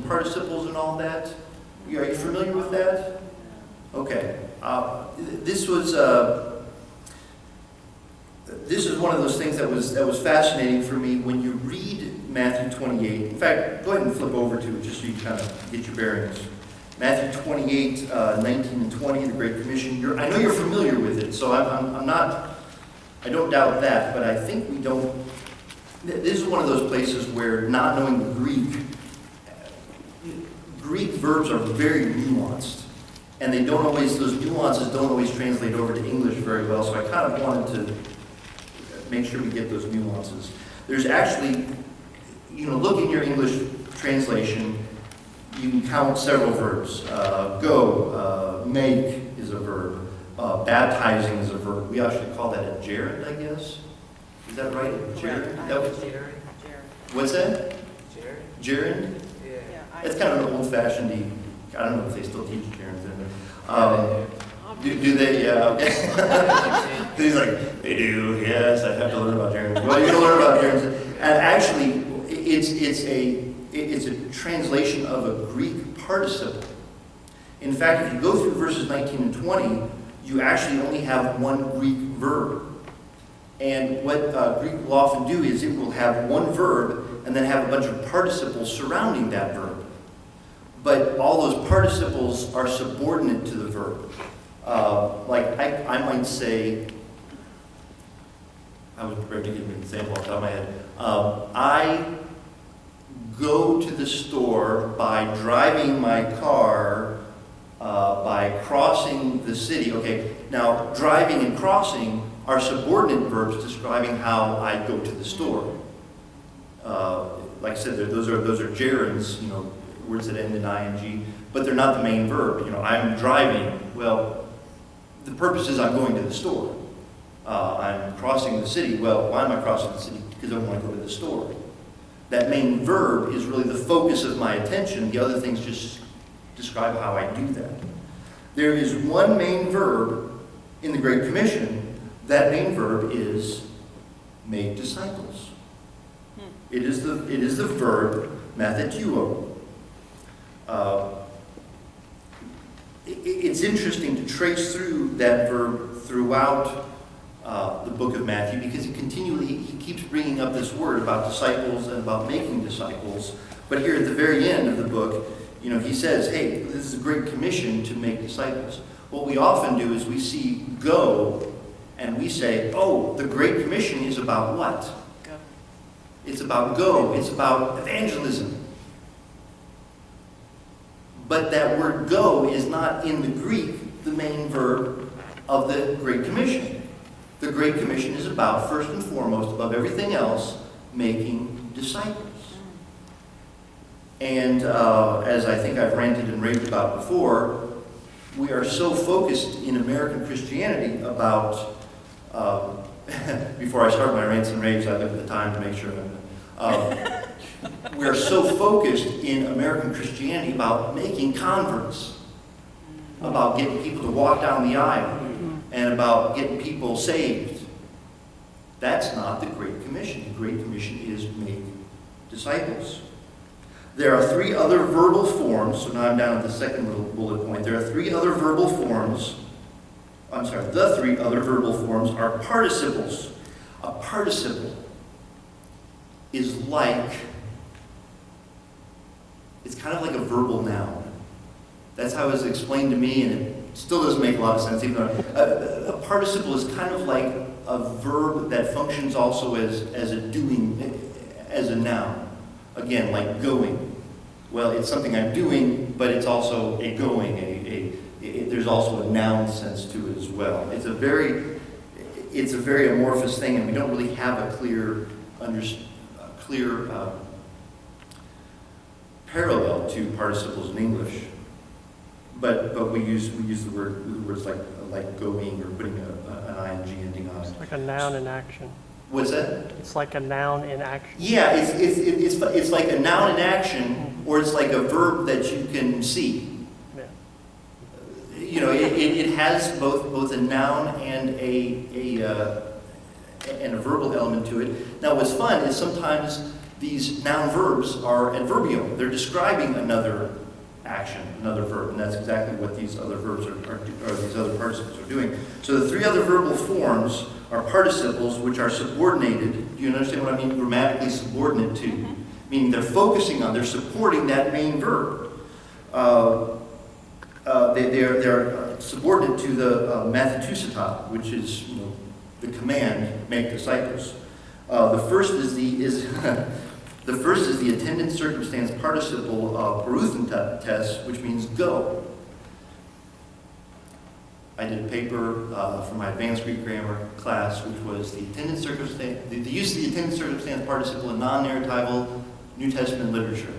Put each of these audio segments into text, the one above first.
participles and all that. Are you familiar with that? Okay. This is one of those things that was fascinating for me when you read Matthew 28. In fact, go ahead and flip over to it just so you kind of get your bearings. Matthew 28, 19 and 20, the Great Commission. I know you're familiar with it, so I don't doubt that, but I think we don't. This is one of those places where not knowing the Greek verbs are very nuanced, and those nuances don't always translate over to English very well, so I kind of wanted to make sure we get those nuances. There's actually, look in your English translation, you can count several verbs. Go, make is a verb. Baptizing is a verb. We actually call that a gerund, I guess. Is that right? Gerund? Gerund. What's that? Gerund. Gerund? Yeah. It's kind of an old-fashioned, I don't know if they still teach gerunds in there. Do they? Yeah, okay. He's like, they do, yes, I have to learn about gerunds. Well, you're going to learn about gerunds. And actually, it's a translation of a Greek participle. In fact, if you go through verses 19 and 20, you actually only have one Greek verb. And what Greek will often do is it will have one verb and then have a bunch of participles surrounding that verb. But all those participles are subordinate to the verb. I might say, I was prepared to give an example off the top of my head. I go to the store by driving my car, by crossing the city. Okay, now driving and crossing are subordinate verbs describing how I go to the store. Like I said, those are gerunds, words that end in ing, but they're not the main verb. I'm driving. Well, the purpose is I'm going to the store. I'm crossing the city. Well, why am I crossing the city? Because I want to go to the store. That main verb is really the focus of my attention. The other things just describe how I do that. There is one main verb in the Great Commission. That main verb is make disciples. It is the verb mathetuo. It's interesting to trace through that verb throughout the book of Matthew, because he keeps bringing up this word about disciples and about making disciples. But here at the very end of the book, he says, hey, this is a great commission to make disciples. What we often do is we see go, and we say, oh, the Great Commission is about what? Go. It's about go. It's about evangelism. But that word go is not in the Greek the main verb of the Great Commission. The Great Commission is about, first and foremost, above everything else, making disciples. And as I think I've ranted and raved about before, we are so focused in American Christianity about, before I start my rants and raves, I look at the time to make sure we are so focused in American Christianity about making converts, about getting people to walk down the aisle, and about getting people saved. That's not the Great Commission. The Great Commission is make disciples. There are three other verbal forms, so now I'm down at the second little bullet point. There are three other verbal forms. The three other verbal forms are participles. A participle is it's kind of like a verbal noun. That's how it was explained to me, and it still doesn't make a lot of sense. Even though a participle is kind of like a verb that functions also as a doing, as a noun. Again, like going. Well, it's something I'm doing, but it's also a going. There's also a noun sense to it as well. It's a very amorphous thing, and we don't really have a clear parallel to participles in English. But we use the words like going or putting an ing ending on it. It's like a noun in action. What's that? It's like a noun in action. Yeah, it's like a noun in action, or it's like a verb that you can see. Yeah. It has both a noun and a verbal element to it. Now, what's fun is sometimes these noun verbs are adverbial. They're describing another action, another verb, and that's exactly what these other verbs or these other participles are doing. So the three other verbal forms are participles which are subordinated. Do you understand what I mean? Grammatically subordinate to, meaning they're focusing on, they're supporting that main verb. They're subordinate to the mathetusita, which is the command, make disciples. The first is the first is the attendant circumstance participle paruthentes, which means go. I did a paper for my advanced Greek grammar class, which was the attendant circumstance, the use of the attendant circumstance participle in non-narratival New Testament literature.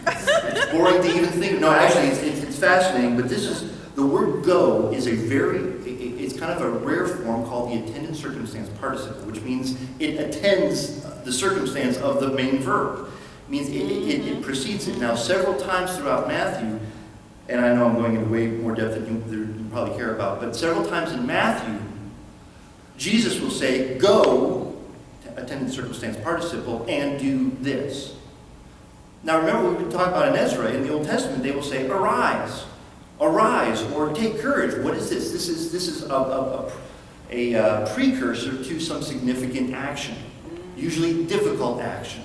It's boring to even think. No, actually, it's fascinating. But the word "go" is it's kind of a rare form called the attendant circumstance participle, which means it attends the circumstance of the main verb. It means it precedes it. Now, several times throughout Matthew, and I know I'm going into way more depth than you probably care about, but several times in Matthew, Jesus will say, "Go," attendant circumstance participle, "and do this." Now remember, we've been talking about in Ezra, in the Old Testament, they will say, "Arise, arise," or "Take courage." What is this? This is a precursor to some significant action, usually difficult action.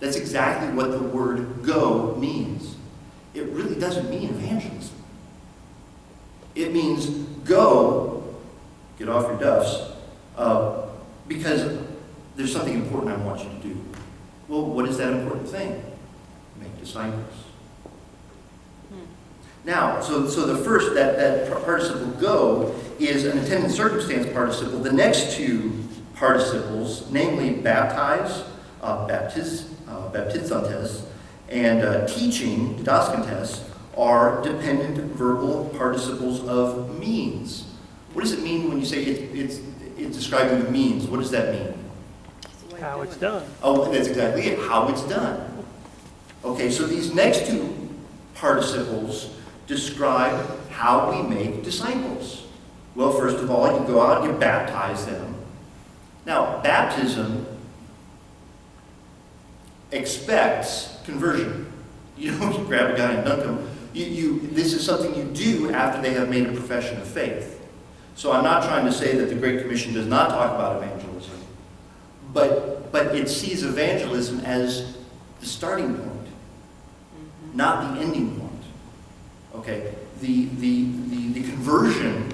That's exactly what the word "go" means. It really doesn't mean evangelism. It means go, get off your duffs, because there's something important I want you to do. Well, what is that important thing? Make disciples. Now, so the first, that participle "go" is an attendant circumstance participle. The next two participles, namely baptize, baptizantes, and teaching, didaskantes, are dependent verbal participles of means. What does it mean when you say it's describing the means? What does that mean? How it's done. Oh, that's exactly it, how it's done. Okay, so these next two participles describe how we make disciples. Well, first of all, you go out and you baptize them. Now, baptism expects conversion. You don't grab a guy and dunk him. This is something you do after they have made a profession of faith. So I'm not trying to say that the Great Commission does not talk about evangelism, but it sees evangelism as the starting point, not the ending point. Okay, the conversion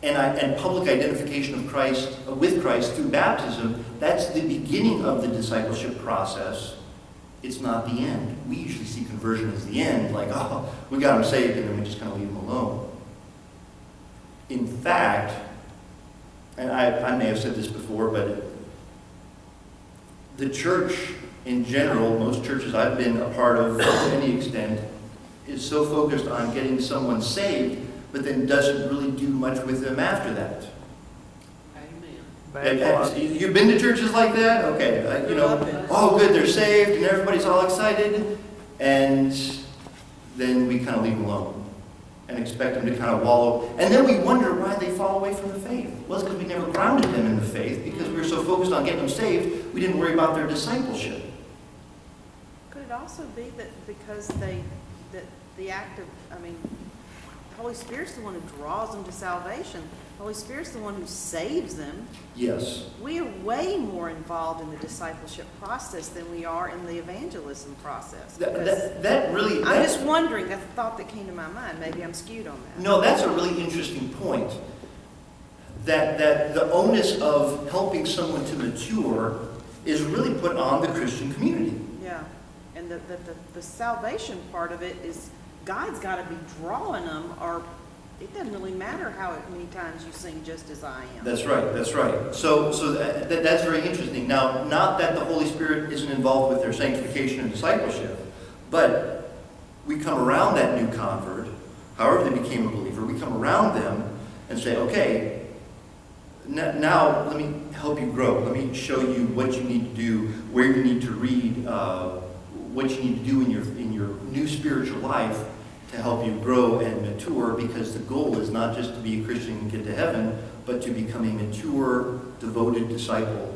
and public identification of Christ with Christ through baptism, that's the beginning of the discipleship process. It's not the end. We usually see conversion as the end, like, oh, we got them saved, and then we just kind of leave them alone. In fact, and I may have said this before, but the church in general, most churches I've been a part of to any extent, is so focused on getting someone saved, but then doesn't really do much with them after that. You've been to churches like that? Okay, oh good, they're saved, and everybody's all excited, and then we kind of leave them alone and expect them to kind of wallow. And then we wonder why they fall away from the faith. Well, it's because we never grounded them in the faith, because we were so focused on getting them saved, we didn't worry about their discipleship. Could it also be that because the act of, the Holy Spirit's the one who draws them to salvation. The Holy Spirit's the one who saves them. Yes. We are way more involved in the discipleship process than we are in the evangelism process. I'm just wondering, that's a thought that came to my mind. Maybe I'm skewed on that. No, that's a really interesting point. That the onus of helping someone to mature is really put on the Christian community. Yeah. And the salvation part of it is God's got to be drawing them, or it doesn't really matter how many times you sing "Just As I Am." That's right, that's right. So that's very interesting. Now, not that the Holy Spirit isn't involved with their sanctification and discipleship, but we come around that new convert, however they became a believer, we come around them and say, okay, now let me help you grow. Let me show you what you need to do, where you need to read, what you need to do in your new spiritual life to help you grow and mature, because the goal is not just to be a Christian and get to heaven, but to become a mature, devoted disciple